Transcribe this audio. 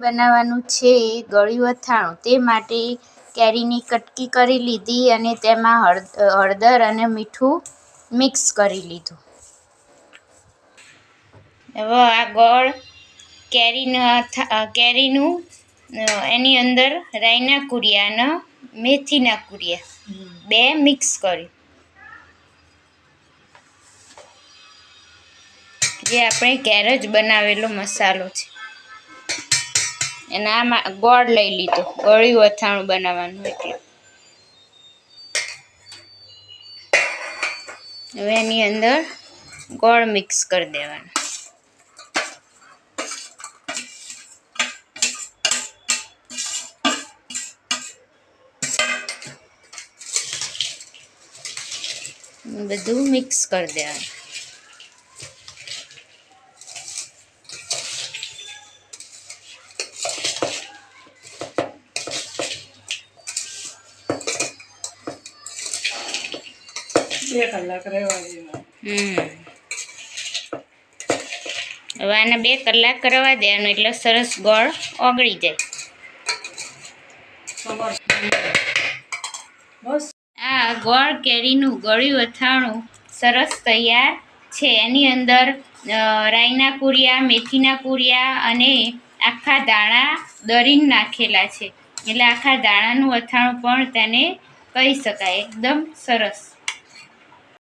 બનાવવાનું છે ગળ્યું અથાણું. તે માટે કેરીની કટકી કરી લીધી અને તેમાં હળદર અને મીઠું મિક્સ કરી લીધું. હવે આ ગોળ કેરીનું એની અંદર રાઈના કુરિયા અને મેથીના કુરિયા બે મિક્સ કરી, જે આપણે ઘેર જ બનાવેલો મસાલો છે. અને આમાં ગોળ લઈ લીધો ગળ્યું અથાણું બનાવવાનું એટલે. હવે એની અંદર ગોળ મિક્સ કરી દેવાનો. બધું મિક્સ કરી દેવાનું. હવે આને 2 કલાક રવા દેવાનું એટલે સરસ ગોળ ઓગળી જાય. આ ગોળ કેરીનું ગળ્યું અથાણું સરસ તૈયાર છે. એની અંદર રાઈના કુરિયા, મેથીના કુરિયા અને આખા દાણા દળીને નાખેલા છે, એટલે આખા દાણાનું અથાણું પણ તેને કહી શકાય. એકદમ સરસ.